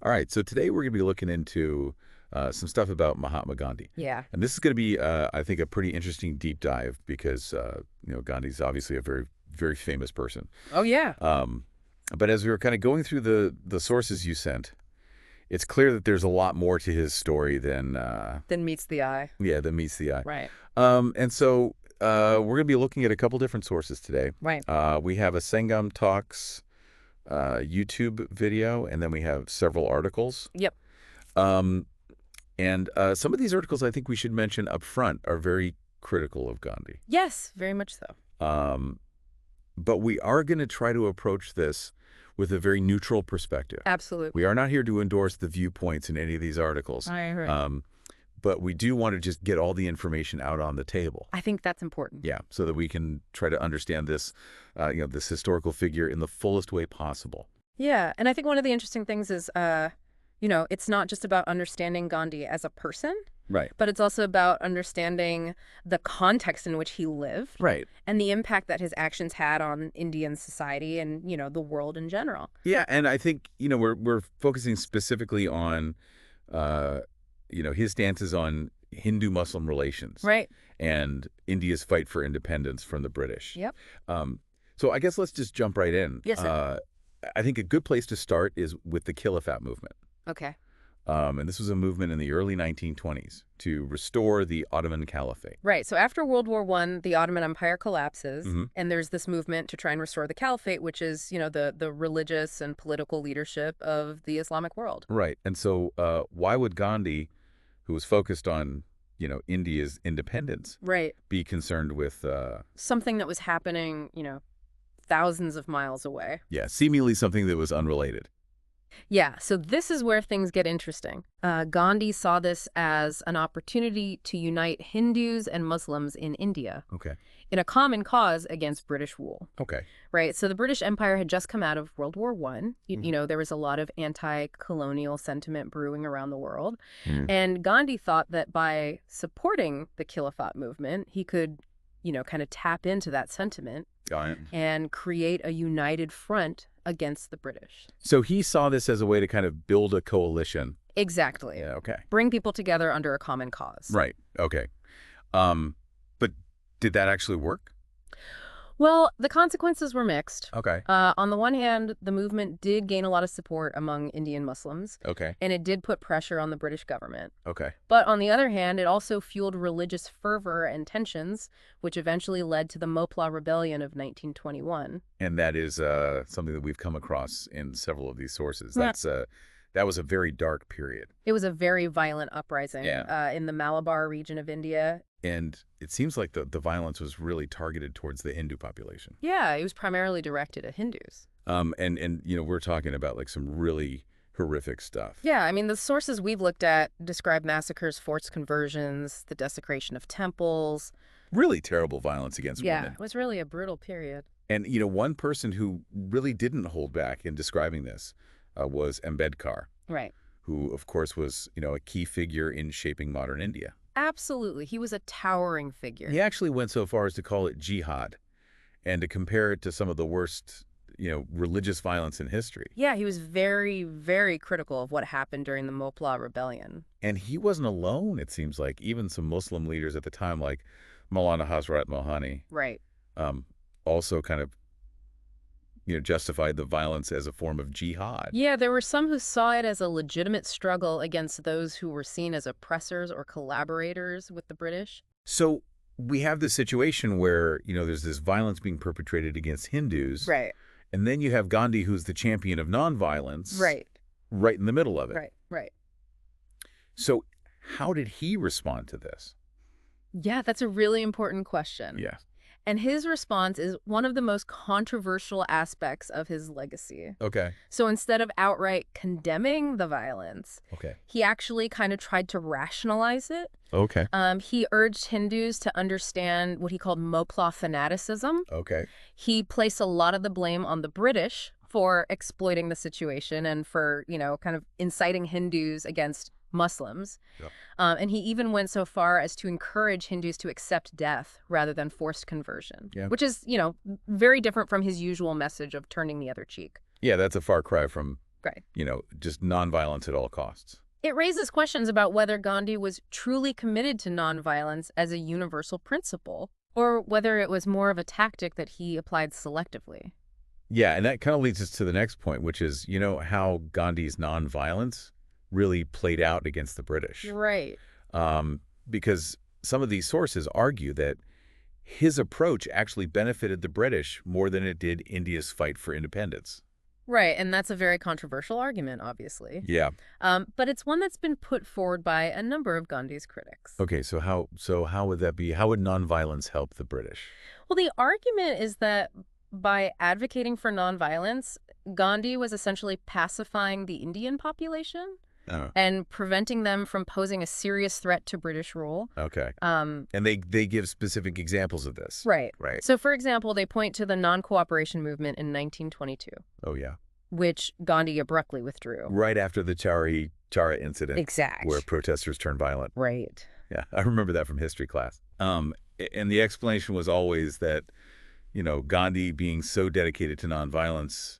All right, so today we're going to be looking into some stuff about Mahatma Gandhi. Yeah. And this is going to be, I think, a pretty interesting deep dive because, Gandhi's obviously a very, very famous person. Oh, yeah. But as we were kind of going through the sources you sent, it's clear that there's a lot more to his story than, Then meets the eye. yeah, than meets the eye. Right. And so we're going to be looking at a couple different sources today. Right. We have a Sangam Talks YouTube video, and then we have several articles. Yep. Um, and some of these articles I think we should mention up front are very critical of Gandhi. Yes, very much so. But we are going to try to approach this with a very neutral perspective. Absolutely. We are not here to endorse the viewpoints in any of these articles. I agree. But we do want to just get all the information out on the table. I think that's important. Yeah, so that we can try to understand this, this historical figure in the fullest way possible. Yeah, and I think one of the interesting things is, it's not just about understanding Gandhi as a person, Right. but it's also about understanding the context in which he lived. Right. And the impact that his actions had on Indian society and, the world in general. Yeah, and I think, we're focusing specifically on, his stances on Hindu-Muslim relations. Right. And India's fight for independence from the British. Yep. So I guess let's just jump right in. Yes, sir. I think a good place to start is with the Khilafat movement. Okay. And this was a movement in the early 1920s to restore the Ottoman Caliphate. Right. So after World War I, the Ottoman Empire collapses, Mm-hmm. and there's this movement to try and restore the Caliphate, which is, the religious and political leadership of the Islamic world. Right. And so why would Gandhi, who was focused on, India's independence, Right. be concerned with, Something that was happening, thousands of miles away. seemingly something that was unrelated? Yeah, so this is where things get interesting. Gandhi saw this as an opportunity to unite Hindus and Muslims in India Okay. in a common cause against British rule. Okay. Right, so the British Empire had just come out of World War I. Mm. There was a lot of anti-colonial sentiment brewing around the world. Mm. And Gandhi thought that by supporting the Khilafat movement, he could, kind of tap into that sentiment Got it. and create a united front against the British. So he saw this as a way to kind of build a coalition. Exactly. Yeah, okay. Bring people together under a common cause. Right. Okay. But did that actually work? Well, the consequences were mixed. Okay. On the one hand, the movement did gain a lot of support among Indian Muslims, Okay. and it did put pressure on the British government. Okay. But on the other hand, it also fueled religious fervor and tensions, which eventually led to the Moplah Rebellion of 1921. And that is something that we've come across in several of these sources. Yeah. That was a very dark period. It was a very violent uprising Yeah. in the Malabar region of India. And it seems like the violence was really targeted towards the Hindu population. Yeah, it was primarily directed at Hindus. And we're talking about like some really horrific stuff. Yeah, I mean, the sources we've looked at describe massacres, forced conversions, the desecration of temples. Really terrible violence against Yeah, women. it was really a brutal period. And, one person who really didn't hold back in describing this was Ambedkar, Right. who, of course, was, a key figure in shaping modern India. Absolutely. He was a towering figure. He actually went so far as to call it jihad and to compare it to some of the worst, religious violence in history. Yeah, he was very, very critical of what happened during the Moplah Rebellion. And he wasn't alone, it seems like. Even some Muslim leaders at the time, like Maulana Hazrat Mohani, Right. also kind of, justified the violence as a form of jihad. Yeah, there were some who saw it as a legitimate struggle against those who were seen as oppressors or collaborators with the British. So we have this situation where, there's this violence being perpetrated against Hindus. Right. And then you have Gandhi, who's the champion of nonviolence. Right. Right in the middle of it. Right. Right. So how did he respond to this? Yeah, that's a really important question. Yeah. And his response is one of the most controversial aspects of his legacy. Okay. So instead of outright condemning the violence, Okay. he actually kind of tried to rationalize it. Okay. He urged Hindus to understand what he called Moplah fanaticism. Okay. He placed a lot of the blame on the British for exploiting the situation and for, kind of inciting Hindus against Muslims. Yep. And he even went so far as to encourage Hindus to accept death rather than forced conversion, Yeah. which is, very different from his usual message of turning the other cheek. Yeah, that's a far cry from Right. Just nonviolence at all costs. It raises questions about whether Gandhi was truly committed to nonviolence as a universal principle, or whether it was more of a tactic that he applied selectively. Yeah, and that kind of leads us to the next point, which is, how Gandhi's nonviolence really played out against the British. Right. Because some of these sources argue that his approach actually benefited the British more than it did India's fight for independence. Right, and that's a very controversial argument, obviously. Yeah. But it's one that's been put forward by a number of Gandhi's critics. Okay, so how would that be? How would nonviolence help the British? Well, the argument is that by advocating for nonviolence, Gandhi was essentially pacifying the Indian population and preventing them from posing a serious threat to British rule. Okay. And they give specific examples of this. Right. Right. So, for example, they point to the non-cooperation movement in 1922. Oh, yeah. Which Gandhi abruptly withdrew. Right after the Chara incident. Exactly. Where protesters turned violent. Right. Yeah, I remember that from history class. And the explanation was always that, Gandhi being so dedicated to nonviolence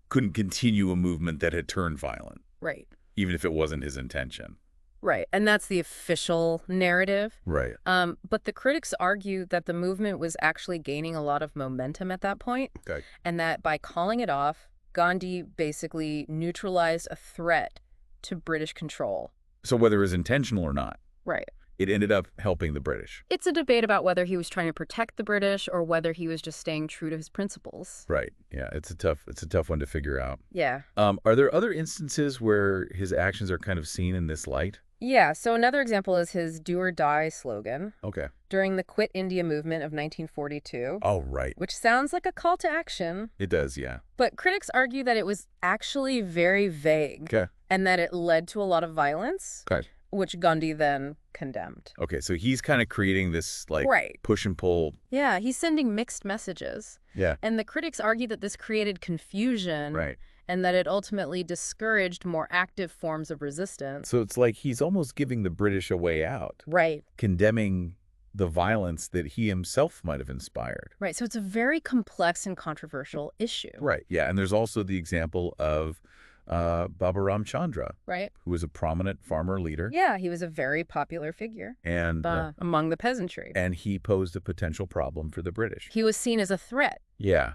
couldn't continue a movement that had turned violent. Right. Even if it wasn't his intention. Right. And that's the official narrative. Right. But the critics argue that the movement was actually gaining a lot of momentum at that point. Okay. And that by calling it off, Gandhi basically neutralized a threat to British control. So whether it was intentional or not. Right. It ended up helping the British. It's a debate about whether he was trying to protect the British or whether he was just staying true to his principles. Right. Yeah, it's a tough one to figure out. Yeah. Are there other instances where his actions are kind of seen in this light? Yeah, so another example is his do or die slogan. Okay. During the Quit India movement of 1942. Oh, right. Which sounds like a call to action. It does, yeah. But critics argue that it was actually very vague. Okay. And that it led to a lot of violence. Okay. Which Gandhi then condemned. Okay, so he's kind of creating this, right. push and pull. Yeah, he's sending mixed messages. Yeah. And the critics argue that this created confusion. Right. And that it ultimately discouraged more active forms of resistance. So it's like he's almost giving the British a way out. Right. Condemning the violence that he himself might have inspired. Right, so it's a very complex and controversial issue. Right, yeah, and there's also the example of Baba Ram Chandra, right, who was a prominent farmer leader. Yeah, he was a very popular figure and among the peasantry. And he posed a potential problem for the British. He was seen as a threat. Yeah,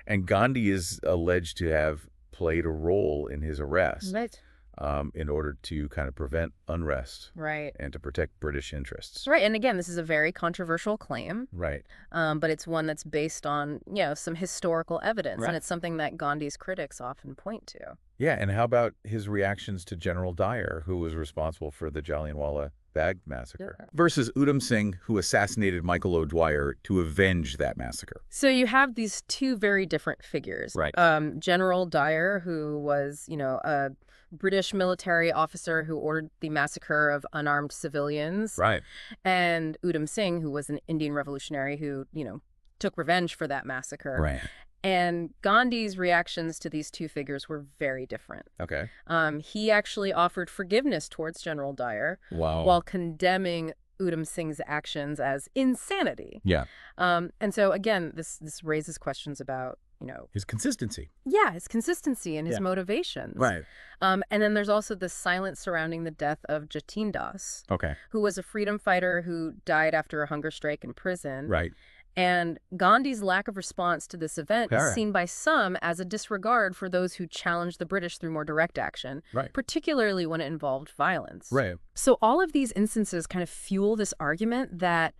and Gandhi is alleged to have played a role in his arrest. Right. In order to kind of prevent unrest. Right. And to protect British interests. Right. And again, this is a very controversial claim. Right. But it's one that's based on, some historical evidence. Right. And it's something that Gandhi's critics often point to. Yeah. And how about his reactions to General Dyer, who was responsible for the Jallianwala Bagh massacre, versus Udham Singh, who assassinated Michael O'Dwyer to avenge that massacre? So you have these two very different figures. Right. General Dyer, who was, a British military officer who ordered the massacre of unarmed civilians. Right. And Udham Singh, who was an Indian revolutionary who, took revenge for that massacre. Right. And Gandhi's reactions to these two figures were very different. Okay. He actually offered forgiveness towards General Dyer. Wow. While condemning Udham Singh's actions as insanity. Yeah. And so, again, this raises questions about, his consistency. Yeah, his consistency and his motivations. Right. And then there's also the silence surrounding the death of Jatin Das. Okay. Who was a freedom fighter who died after a hunger strike in prison. Right. And Gandhi's lack of response to this event is seen by some as a disregard for those who challenged the British through more direct action, particularly when it involved violence. Right. So all of these instances kind of fuel this argument that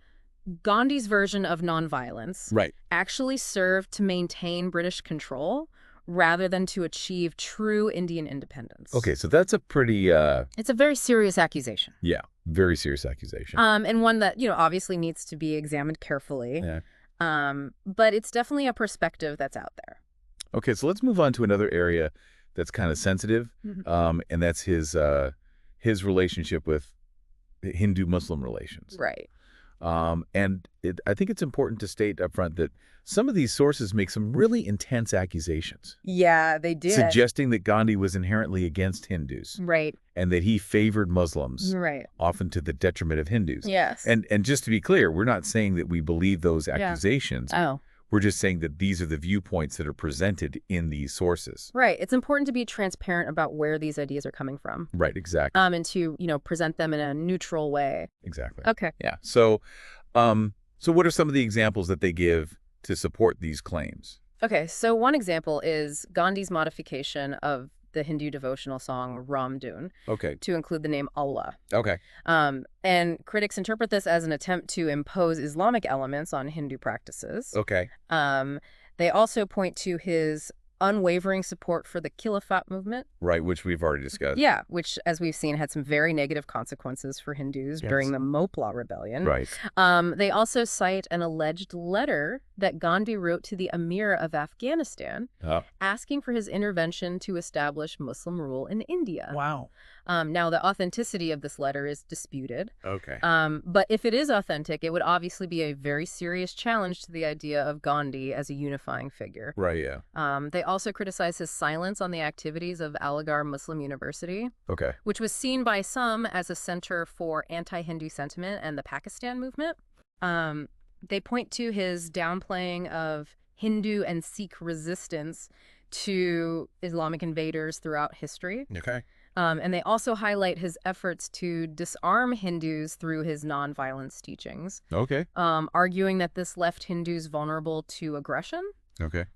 Gandhi's version of nonviolence actually served to maintain British control rather than to achieve true Indian independence. Okay, so that's a pretty... It's a very serious accusation. Yeah, very serious accusation. And one that, obviously needs to be examined carefully. Yeah. But it's definitely a perspective that's out there. Okay, so let's move on to another area that's kind of sensitive, and that's his relationship with Hindu-Muslim relations. Right. And I think it's important to state up front that some of these sources make some really intense accusations. Yeah, they did. Suggesting that Gandhi was inherently against Hindus. Right. And that he favored Muslims. Right. Often to the detriment of Hindus. Yes. And just to be clear, we're not saying that we believe those accusations. Yeah. Oh. We're just saying that these are the viewpoints that are presented in these sources. Right. It's important to be transparent about where these ideas are coming from. Right, exactly. And to, present them in a neutral way. Exactly. Okay. Yeah. So what are some of the examples that they give to support these claims? Okay, so one example is Gandhi's modification of the Hindu devotional song Ram Dhoon to include the name Allah. Okay. And critics interpret this as an attempt to impose Islamic elements on Hindu practices. Okay. They also point to his unwavering support for the Khilafat movement. Right, which we've already discussed. Yeah, which, as we've seen, had some very negative consequences for Hindus during the Moplah Rebellion. Right. They also cite an alleged letter that Gandhi wrote to the Emir of Afghanistan asking for his intervention to establish Muslim rule in India. Wow. Now, the authenticity of this letter is disputed. Okay. But if it is authentic, it would obviously be a very serious challenge to the idea of Gandhi as a unifying figure. Right, yeah. They also criticize his silence on the activities of Aligarh Muslim University, which was seen by some as a center for anti-Hindu sentiment and the Pakistan movement. They point to his downplaying of Hindu and Sikh resistance to Islamic invaders throughout history. Okay. And they also highlight his efforts to disarm Hindus through his nonviolence teachings. Okay. Arguing that this left Hindus vulnerable to aggression. Okay.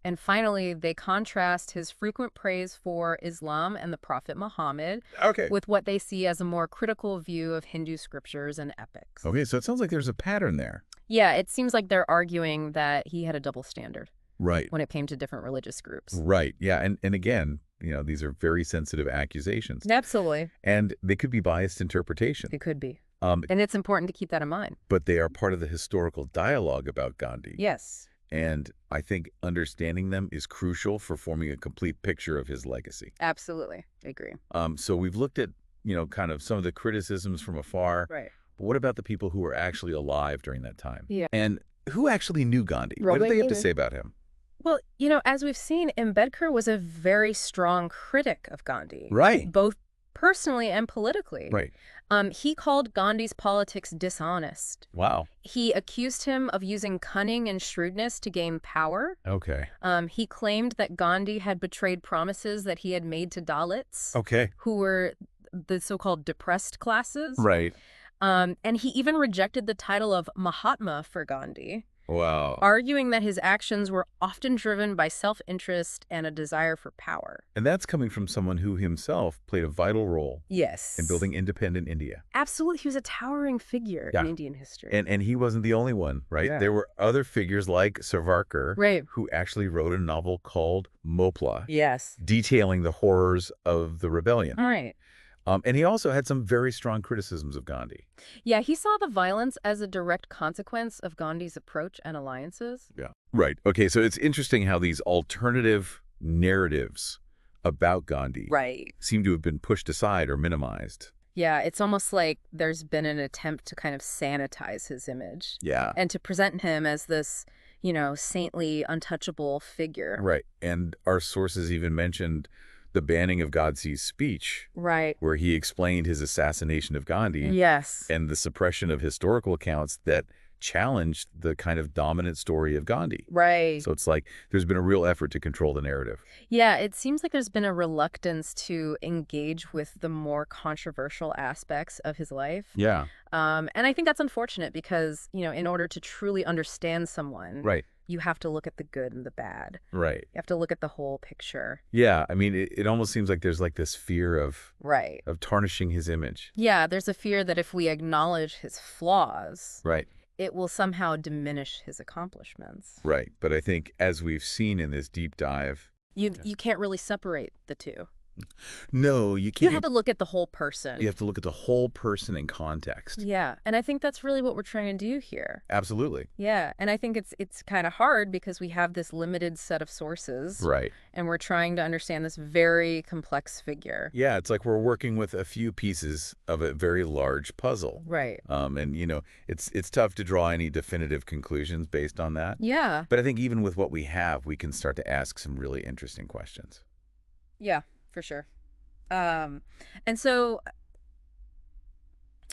And finally, they contrast his frequent praise for Islam and the Prophet Muhammad with what they see as a more critical view of Hindu scriptures and epics. Okay, so it sounds like there's a pattern there. Yeah, it seems like they're arguing that he had a double standard. Right. When it came to different religious groups. Right, yeah, and again, these are very sensitive accusations. Absolutely. And they could be biased interpretation. It could be. And it's important to keep that in mind. But they are part of the historical dialogue about Gandhi. Yes. And I think understanding them is crucial for forming a complete picture of his legacy. Absolutely. I agree. So we've looked at, kind of some of the criticisms from afar. Right. But what about the people who were actually alive during that time? Yeah. And who actually knew Gandhi? What did they have to say about him? Well, as we've seen, Ambedkar was a very strong critic of Gandhi. Right. Both personally and politically. Right. He called Gandhi's politics dishonest. Wow. He accused him of using cunning and shrewdness to gain power. Okay. He claimed that Gandhi had betrayed promises that he had made to Dalits. Okay. Who were the so-called depressed classes. Right. And he even rejected the title of Mahatma for Gandhi. Wow. Arguing that his actions were often driven by self-interest and a desire for power. And that's coming from someone who himself played a vital role in building independent India. Absolutely. He was a towering figure in Indian history. And he wasn't the only one, right? Yeah. There were other figures like Savarkar, who actually wrote a novel called Moplah, detailing the horrors of the rebellion. All right. And he also had some very strong criticisms of Gandhi. Yeah, he saw the violence as a direct consequence of Gandhi's approach and alliances. Yeah. Right. Okay, so it's interesting how these alternative narratives about Gandhi seem to have been pushed aside or minimized. Yeah, it's almost like there's been an attempt to kind of sanitize his image. Yeah. And to present him as this, saintly, untouchable figure. Right. And our sources even mentioned the banning of Godse's speech, where he explained his assassination of Gandhi, and the suppression of historical accounts that challenged the kind of dominant story of Gandhi. Right. So it's like there's been a real effort to control the narrative. Yeah, it seems like there's been a reluctance to engage with the more controversial aspects of his life. Yeah. And I think that's unfortunate because, in order to truly understand someone, you have to look at the good and the bad. Right. You have to look at the whole picture. Yeah. I mean, it almost seems like there's like this fear of tarnishing his image. Yeah. There's a fear that if we acknowledge his flaws, it will somehow diminish his accomplishments. Right. But I think as we've seen in this deep dive, you can't really separate the two. No, you can't. You have to look at the whole person. You have to look at the whole person in context. Yeah, and I think that's really what we're trying to do here. Absolutely. Yeah, and I think it's kind of hard because we have this limited set of sources. Right. And we're trying to understand this very complex figure. Yeah, it's like we're working with a few pieces of a very large puzzle. Right. And it's tough to draw any definitive conclusions based on that. Yeah. But I think even with what we have, we can start to ask some really interesting questions. Yeah. For sure. And so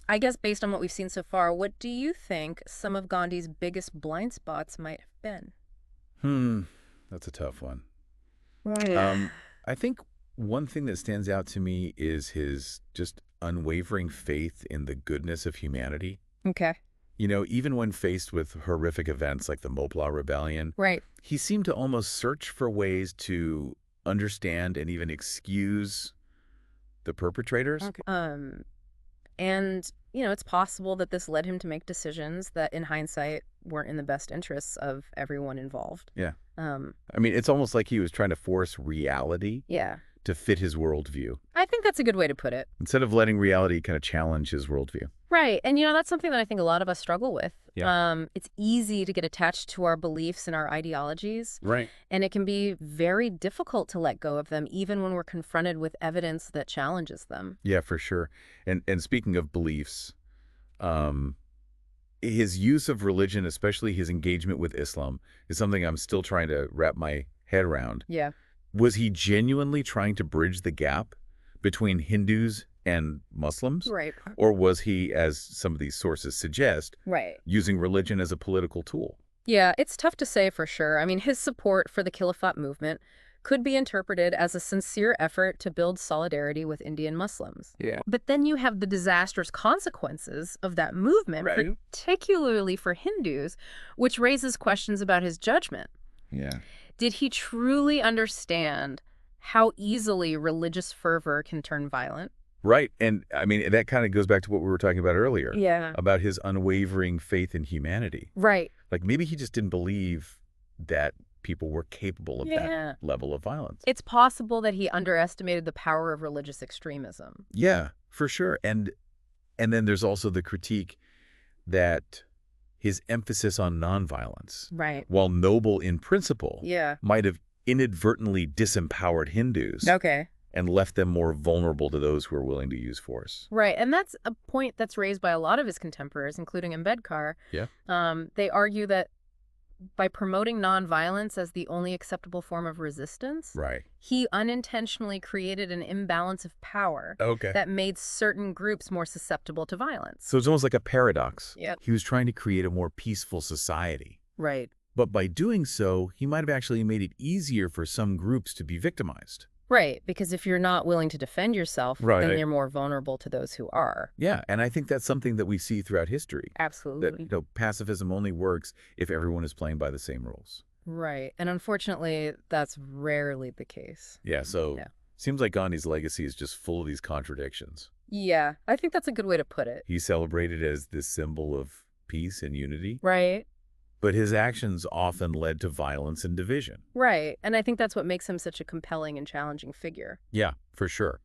I guess based on what we've seen so far, what do you think some of Gandhi's biggest blind spots might have been? That's a tough one. Right. I think one thing that stands out to me is his just unwavering faith in the goodness of humanity. Okay. Even when faced with horrific events like the Moplah Rebellion, Right. he seemed to almost search for ways to understand and even excuse the perpetrators. Okay. And, it's possible that this led him to make decisions that in hindsight weren't in the best interests of everyone involved. Yeah. Um, It's almost like he was trying to force reality yeah. to fit his worldview I think that's a good way to put it. instead of letting reality kind of challenge his worldview. Right. And, that's something that I think a lot of us struggle with. Yeah. It's easy to get attached to our beliefs and our ideologies. Right. And it can be very difficult to let go of them, even when we're confronted with evidence that challenges them. Yeah, for sure. And speaking of beliefs, his use of religion, especially his engagement with Islam, is something I'm still trying to wrap my head around. Yeah. Was he genuinely trying to bridge the gap between Hindus and Muslims? Right. Or was he, as some of these sources suggest, Right. using religion as a political tool? Yeah, it's tough to say for sure. I mean, his support for the Khilafat movement could be interpreted as a sincere effort to build solidarity with Indian Muslims. Yeah. But then you have the disastrous consequences of that movement, Right. particularly for Hindus, which raises questions about his judgment. Yeah. Did he truly understand how easily religious fervor can turn violent? Right. And that kind of goes back to what we were talking about earlier. Yeah. About his unwavering faith in humanity. Right. Like maybe he just didn't believe that people were capable of that level of violence. It's possible that he underestimated the power of religious extremism. Yeah, for sure. And then there's also the critique that his emphasis on nonviolence, Right. while noble in principle, Yeah. might have inadvertently disempowered Hindus Okay. and left them more vulnerable to those who are willing to use force. Right. And that's a point that's raised by a lot of his contemporaries, including Ambedkar. Yeah. They argue that by promoting nonviolence as the only acceptable form of resistance, Right. he unintentionally created an imbalance of power Okay. that made certain groups more susceptible to violence. So it's almost like a paradox. Yeah. He was trying to create a more peaceful society. Right. But by doing so, he might have actually made it easier for some groups to be victimized. Right. Because if you're not willing to defend yourself, Right. then you're more vulnerable to those who are. Yeah, and I think that's something that we see throughout history. Absolutely. That pacifism only works if everyone is playing by the same rules. Right. And unfortunately, that's rarely the case. Yeah, so Yeah. seems like Gandhi's legacy is just full of these contradictions. Yeah, I think that's a good way to put it. He's celebrated as this symbol of peace and unity, Right. but his actions often led to violence and division. Right. And I think that's what makes him such a compelling and challenging figure. Yeah, for sure.